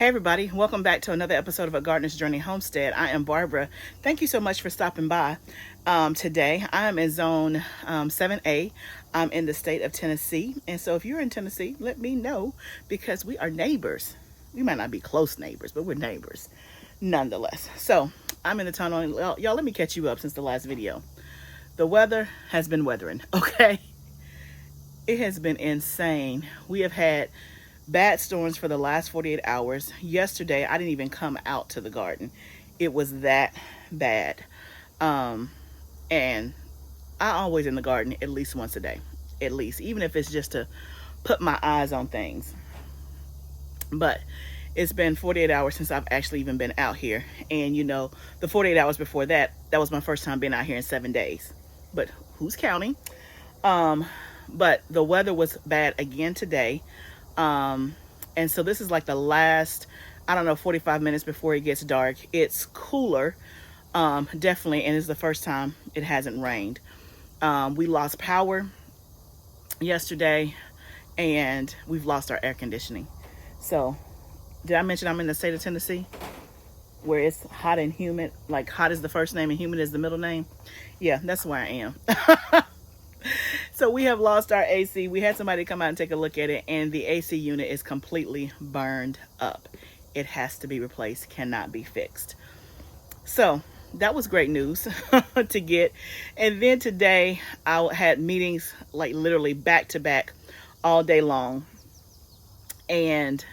Hey everybody, welcome back to another episode of A Gardener's Journey Homestead. I am Barbara. Thank you so much for stopping by. Today I am in zone 7A. I'm in the state of Tennessee. And so if you're in Tennessee, let me know because we are neighbors. We might not be close neighbors, but we're neighbors nonetheless. So I'm in the tunnel. Y'all, let me catch you up since the last video. The weather has been weathering, okay? It has been insane. We have had bad storms for the last 48 hours. Yesterday, I didn't even come out to the garden. It was that bad. And I always in the garden at least once a day, at least, even if it's just to put my eyes on things. But it's been 48 hours since I've actually even been out here. And you know, the 48 hours before that, that was my first time being out here in 7 days. But who's counting? But the weather was bad again today. And so this is like the last, I don't know, 45 minutes before it gets dark. It's cooler, definitely, and it's the first time it hasn't rained. We lost power yesterday, and we've lost our air conditioning. So, did I mention I'm in the state of Tennessee, where it's hot and humid? Like hot is the first name and humid is the middle name. Yeah, that's where I am. So we have lost our AC. We had somebody come out and take a look at it, and the AC unit is completely burned up. It has to be replaced, cannot be fixed. So that was great news to get. And then today I had meetings like literally back to back all day long, and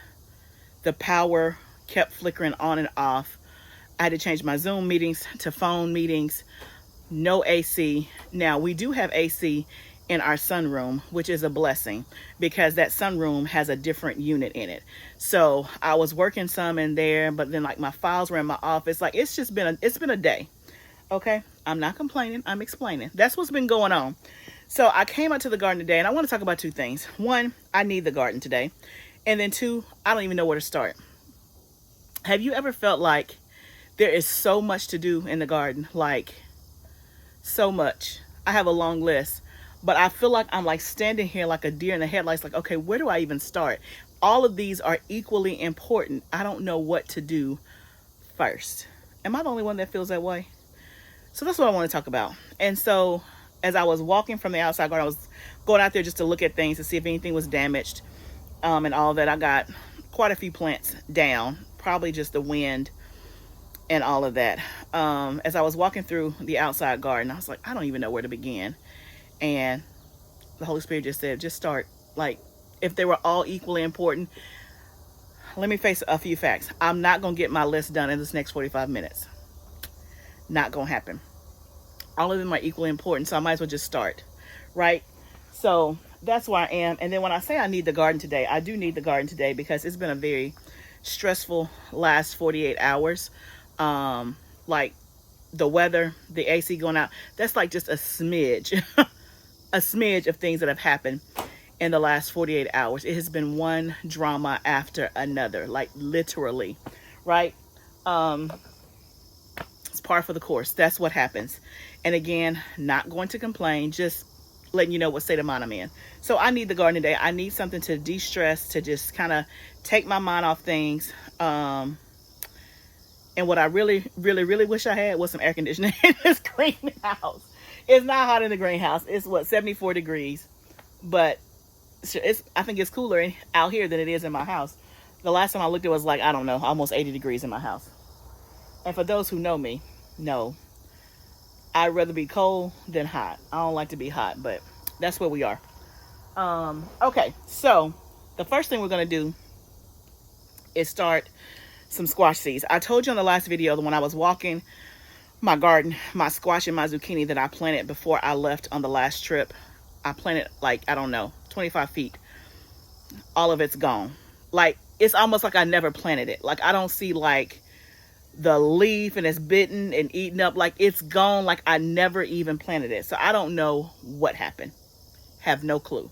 the power kept flickering on and off. I had to change my Zoom meetings to phone meetings. No AC. Now we do have AC in our sunroom, which is a blessing because that sunroom has a different unit in it. So I was working some in there, but then like my files were in my office. Like it's been a day. Okay. I'm not complaining. I'm explaining. That's what's been going on. So I came out to the garden today and I want to talk about two things. One, I need the garden today. And then two, I don't even know where to start. Have you ever felt like there is so much to do in the garden? Like so much. I have a long list. But I feel like I'm like standing here like a deer in the headlights, like, okay, where do I even start? All of these are equally important. I don't know what to do first. Am I the only one that feels that way? So that's what I want to talk about. And so as I was walking from the outside garden, I was going out there just to look at things to see if anything was damaged and all that. I got quite a few plants down, probably just the wind and all of that. As I was walking through the outside garden, I was like, I don't even know where to begin. And the Holy Spirit just said, just start. Like, if they were all equally important, let me face a few facts. I'm not going to get my list done in this next 45 minutes. Not going to happen. All of them are equally important, so I might as well just start, right? So that's where I am. And then when I say I need the garden today, I do need the garden today because it's been a very stressful last 48 hours. Like the weather, the AC going out, that's like just a smidge. A smidge of things that have happened in the last 48 hours. It has been one drama after another, like literally, right? It's par for the course. That's what happens. And again, not going to complain, just letting you know what state of mind I'm in. So I need the garden today. I need something to de-stress, to just kind of take my mind off things. And what I really, really, really wish I had was some air conditioning in this greenhouse. It's not hot in the greenhouse. It's what, 74 degrees. But I think it's cooler out here than it is in my house. The last time I looked, it was like, I don't know, almost 80 degrees in my house. And for those who know me, know I'd rather be cold than hot. I don't like to be hot, but that's where we are. Okay, so the first thing we're going to do is start some squash seeds. I told you on the last video that when I was walking my garden, my squash and my zucchini that I planted before I left on the last trip, I planted like, I don't know, 25 feet. All of it's gone. Like, it's almost like I never planted it. Like, I don't see like the leaf and it's bitten and eaten up. Like, it's gone. Like, I never even planted it. So I don't know what happened. Have no clue.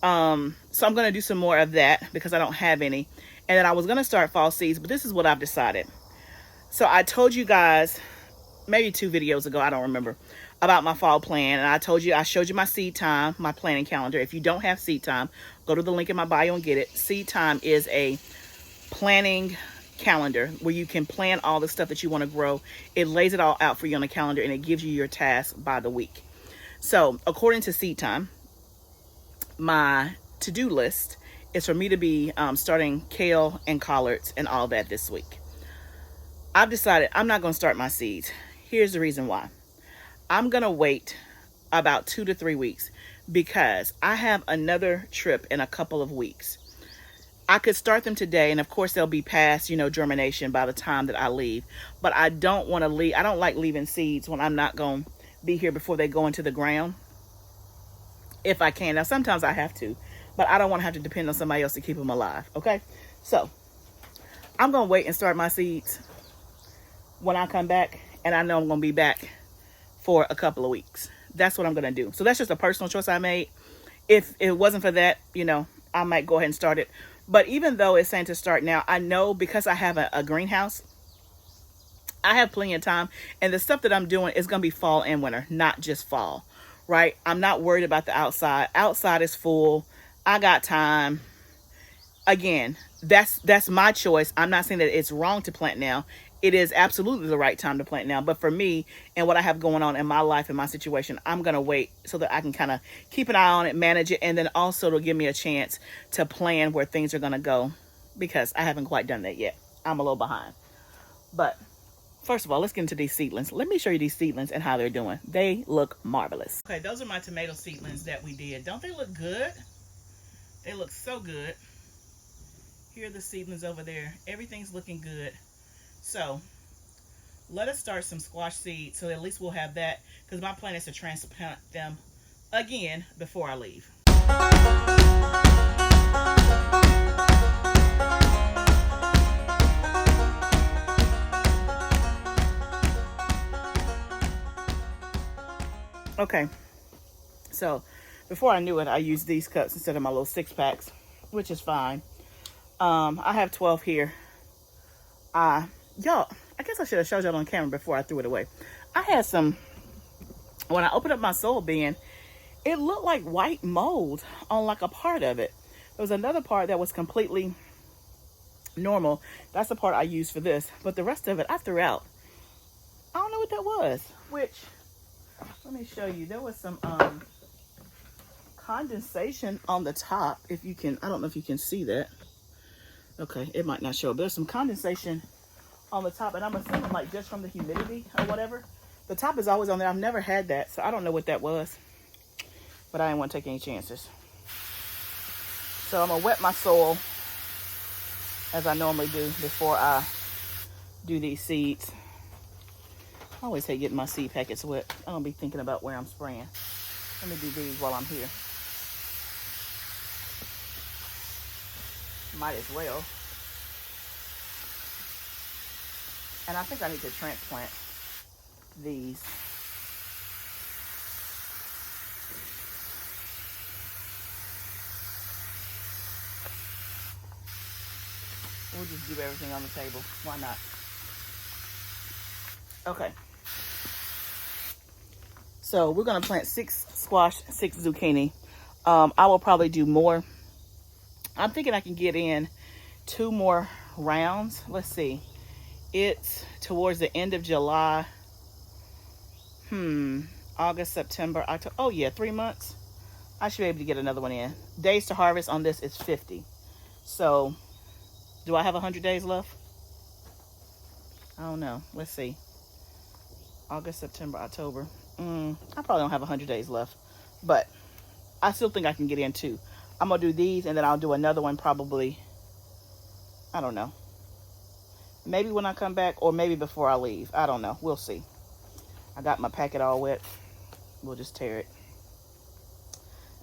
So I'm going to do some more of that because I don't have any. And then I was going to start fall seeds, but this is what I've decided. So I told you guys maybe 2 videos ago, I don't remember, about my fall plan. And I showed you my Seedtime, my planning calendar. If you don't have Seedtime, go to the link in my bio and get it. Seedtime is a planning calendar where you can plan all the stuff that you want to grow. It lays it all out for you on a calendar, and it gives you your tasks by the week. So according to Seedtime, my to-do list is for me to be starting kale and collards and all that this week. I've decided I'm not going to start my seeds. Here's the reason why. I'm going to wait about 2 to 3 weeks because I have another trip in a couple of weeks. I could start them today, and of course they'll be past, germination by the time that I leave. But I don't want to leave. I don't like leaving seeds when I'm not going to be here before they go into the ground. If I can. Now, sometimes I have to, but I don't want to have to depend on somebody else to keep them alive. Okay? So, I'm going to wait and start my seeds when I come back, and I know I'm going to be back for a couple of weeks. That's what I'm going to do. So, that's just a personal choice I made. If it wasn't for that, I might go ahead and start it. But even though it's saying to start now, I know because I have a greenhouse, I have plenty of time. And the stuff that I'm doing is going to be fall and winter, not just fall. Right? I'm not worried about the outside. Outside is full. I got time. Again, that's my choice. I'm not saying that it's wrong to plant now. It is absolutely the right time to plant now. But for me and what I have going on in my life and my situation, I'm going to wait so that I can kind of keep an eye on it, manage it, and then also to give me a chance to plan where things are going to go, because I haven't quite done that yet. I'm a little behind. But first of all, let's get into these seedlings. Let me show you these seedlings and how they're doing. They look marvelous. Okay, those are my tomato seedlings that we did. Don't they look good? They look so good. Here are the seedlings over there. Everything's looking good. So, let us start some squash seeds so at least we'll have that, because my plan is to transplant them again before I leave. Okay, so before I knew it, I used these cups instead of my little 6-packs, which is fine. I have 12 here. Y'all, I guess I should have showed y'all on camera before I threw it away. I had some, when I opened up my soil bin, it looked like white mold on like a part of it. There was another part that was completely normal. That's the part I used for this, but the rest of it I threw out. I don't know what that was, which, let me show you. There was some condensation on the top. If you can, I don't know if you can see that. Okay, it might not show, but there's some condensation on the top, and I'm assuming like just from the humidity or whatever. The top is always on there. I've never had that, so I don't know what that was, but I didn't want to take any chances. So I'm gonna wet my soil as I normally do before I do these seeds. I always hate getting my seed packets wet. I don't be thinking about where I'm spraying. Let me do these while I'm here. Might as well. And I think I need to transplant these. We'll just do everything on the table. Why not? Okay. So we're going to plant 6 squash, 6 zucchini. I will probably do more. I'm thinking I can get in 2 more rounds. Let's see. It's towards the end of July. August, September, October. Oh yeah, 3 months. I should be able to get another one in. Days to harvest on this is 50. So, do I have 100 days left? I don't know. Let's see. August, September, October. I probably don't have 100 days left. But, I still think I can get in 2. I'm going to do these, and then I'll do another one probably, I don't know. Maybe when I come back, or maybe before I leave. I don't know. We'll see. I got my packet all wet. We'll just tear it.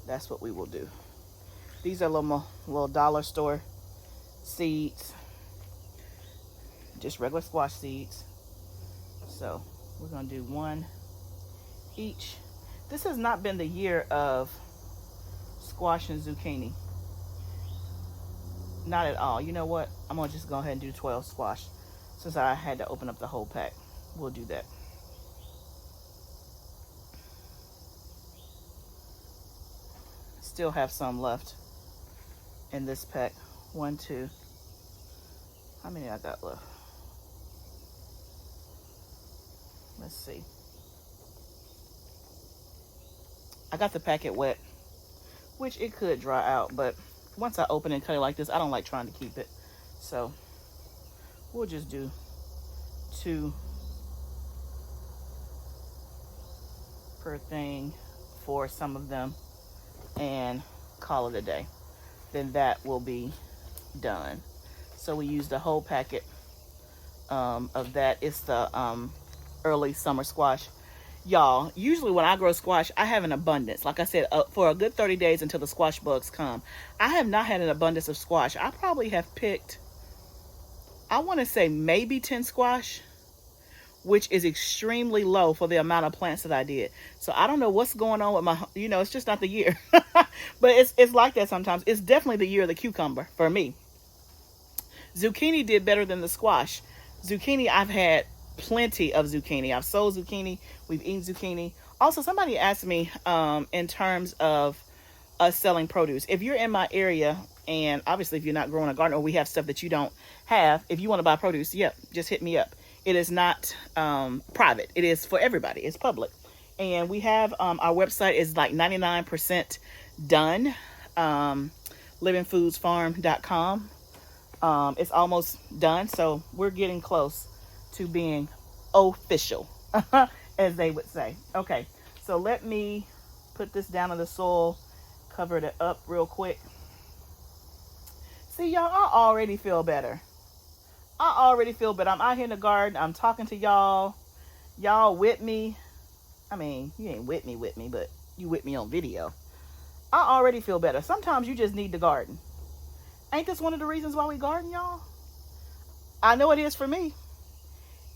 That's what we will do. These are little dollar store seeds. Just regular squash seeds. So, we're going to do 1 each. This has not been the year of squash and zucchini. Not at all. You know what? I'm going to just go ahead and do 12 squash since I had to open up the whole pack. We'll do that. Still have some left in this pack. 1, 2, How many I got left? Let's see. I got the packet wet, which it could dry out, but once I open and cut it like this, I don't like trying to keep it. So we'll just do 2 per thing for some of them and call it a day. Then that will be done. So we use the whole packet of that. It's the early summer squash. Y'all, usually when I grow squash, I have an abundance. Like I said, for a good 30 days until the squash bugs come, I have not had an abundance of squash. I probably have picked, I want to say maybe 10 squash, which is extremely low for the amount of plants that I did. So I don't know what's going on with my, it's just not the year. But it's like that sometimes. It's definitely the year of the cucumber for me. Zucchini did better than the squash. Zucchini, I've had plenty of zucchini. I've sold zucchini. We've eaten zucchini. Also, somebody asked me in terms of us selling produce. If you're in my area, and obviously if you're not growing a garden or we have stuff that you don't have, if you want to buy produce, yep, just hit me up. It is not private. It is for everybody. It's public. And we have our website is like 99% done. livingfoodsfarm.com. It's almost done. So we're getting close to being official, as they would say. Okay, so let me put this down in the soil, cover it up real quick. See, y'all, I already feel better. I'm out here in the garden. I'm talking to y'all. Y'all with me. I mean, you ain't with me, but you with me on video. I already feel better. Sometimes you just need to garden. Ain't this one of the reasons why we garden, y'all? I know it is for me.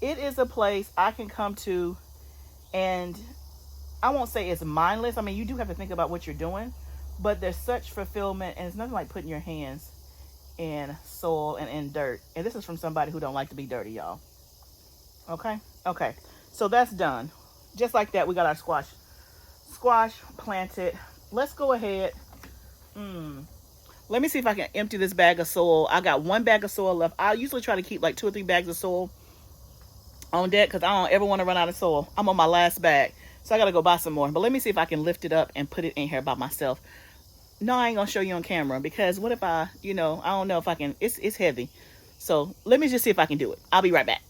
It is a place I can come to, and I won't say it's mindless. I mean, you do have to think about what you're doing, but there's such fulfillment, and it's nothing like putting your hands in soil and in dirt. And this is from somebody who don't like to be dirty, y'all. Okay? Okay. So that's done. Just like that, we got our squash planted. Let's go ahead. Let me see if I can empty this bag of soil. I got 1 bag of soil left. I usually try to keep like 2 or 3 bags of soil on deck because I don't ever want to run out of soil. I'm on my last bag, so I gotta go buy some more. But let me see if I can lift it up and put it in here by myself. No, I ain't gonna show you on camera because what if I don't know if I can. It's heavy, so let me just see if I can do it. I'll be right back.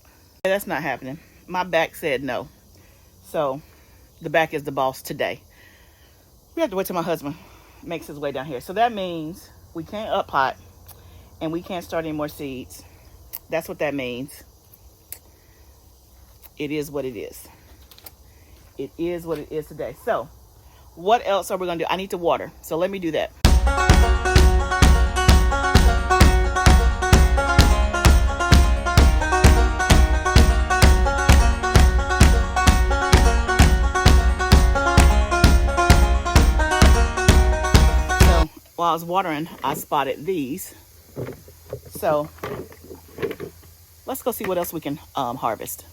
That's not happening. My back said no, so the back is the boss today. We have to wait till my husband makes his way down here. So that means we can't up pot and we can't start any more seeds. That's what that means. It is what it is. It is what it is today. So what else are we going to do? I need to water. So let me do that. So while I was watering, I spotted these. So let's go see what else we can harvest.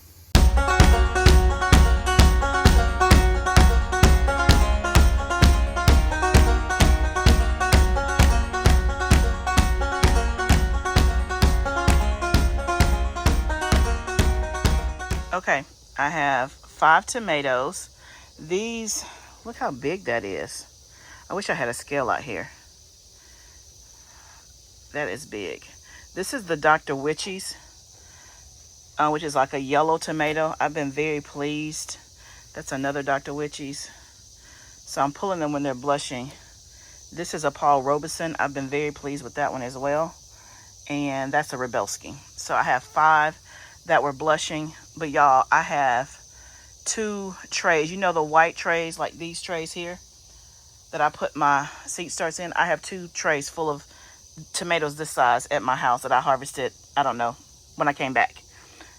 Okay, I have 5 tomatoes. These, look how big that is. I wish I had a scale out here. That is big. This is the Dr. Witchy's, which is like a yellow tomato. I've been very pleased. That's another Dr. Witchy's. So I'm pulling them when they're blushing. This is a Paul Robeson. I've been very pleased with that one as well. And that's a Rebelski. So I have 5 that were blushing. But y'all, I have 2 trays. You know the white trays, like these trays here, that I put my seed starts in? I have 2 trays full of tomatoes this size at my house that I harvested, I don't know, when I came back.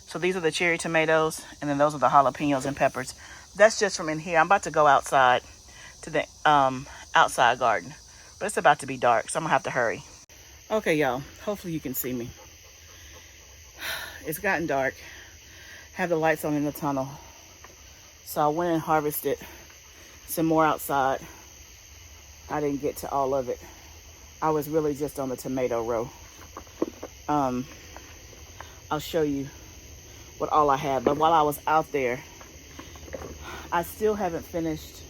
So these are the cherry tomatoes, and then those are the jalapenos and peppers. That's just from in here. I'm about to go outside to the outside garden, but it's about to be dark, so I'm gonna have to hurry. Okay, y'all, hopefully you can see me. It's gotten dark. Have the lights on in the tunnel. So I went and harvested some more outside. I didn't get to all of it. I was really just on the tomato row. I'll show you what all I have. But while I was out there, I still haven't finished.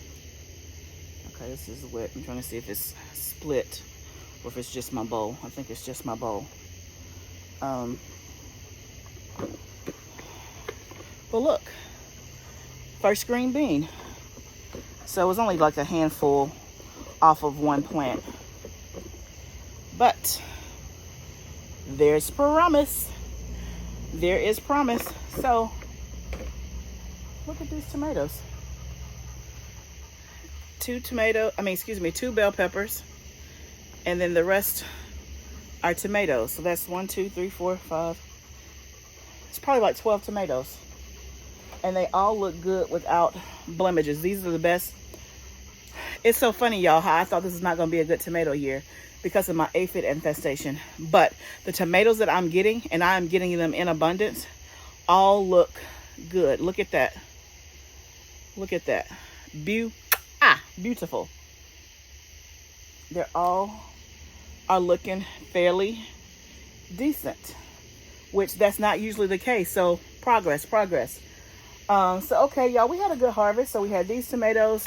Okay, this is wet. I'm trying to see if it's split or if it's just my bowl. I think it's just my bowl. But look, first green bean. So it was only like a handful off of one plant. But there's promise. There is promise. So look at these tomatoes. Two bell peppers. And then the rest are tomatoes. So that's 1, 2, 3, 4, 5. It's probably like 12 tomatoes. And they all look good without blemishes. These are the best. It's so funny, y'all, how I thought this was not going to be a good tomato year because of my aphid infestation. But the tomatoes that I'm getting, and I am getting them in abundance, all look good. Look at that. Look at that. Beautiful. They're all are looking fairly decent, which that's not usually the case. So progress. So okay, y'all, we had a good harvest. So we had these tomatoes.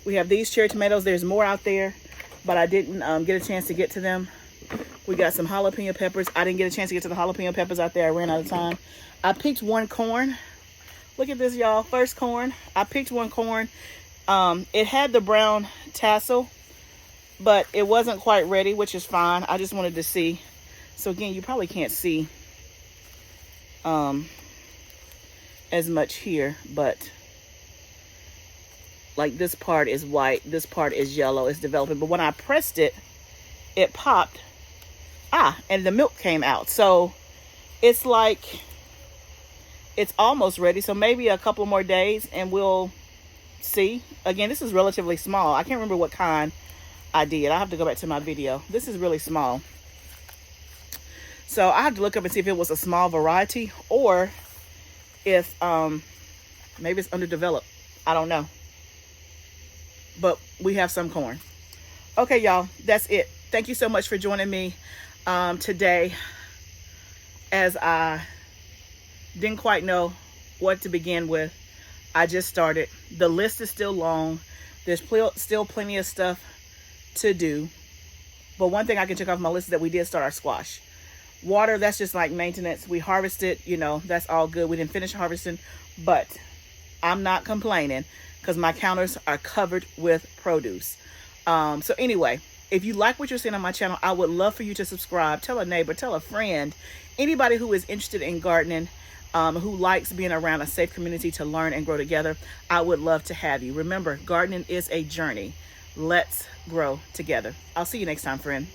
We have these cherry tomatoes. There's more out there, but I didn't get a chance to get to them. We got some jalapeno peppers. I didn't get a chance to get to the jalapeno peppers out there. I ran out of time. I picked one corn. Look at this, y'all. First corn. I picked one corn. It had the brown tassel, but it wasn't quite ready, which is fine. I just wanted to see. So again, you probably can't see as much here, but like this part is white, this part is yellow, it's developing. But when I pressed it, it popped. And the milk came out. So it's like it's almost ready. So maybe a couple more days and we'll see. Again, this is relatively small. I can't remember what kind I did. I have to go back to my video. This is really small. So I have to look up and see if it was a small variety or if maybe it's underdeveloped. I don't know. But we have some corn. Okay, y'all, that's it. Thank you so much for joining me today, as I didn't quite know what to begin with. I just started. The list is still long. There's still plenty of stuff to do. But one thing I can check off my list is that we did start our squash. Water, that's just like maintenance. We harvested, that's all good. We didn't finish harvesting, but I'm not complaining because my counters are covered with produce. So anyway, if you like what you're seeing on my channel, I would love for you to subscribe. Tell a neighbor, tell a friend, anybody who is interested in gardening, who likes being around a safe community to learn and grow together. I would love to have you. Remember, gardening is a journey. Let's grow together. I'll see you next time, friend.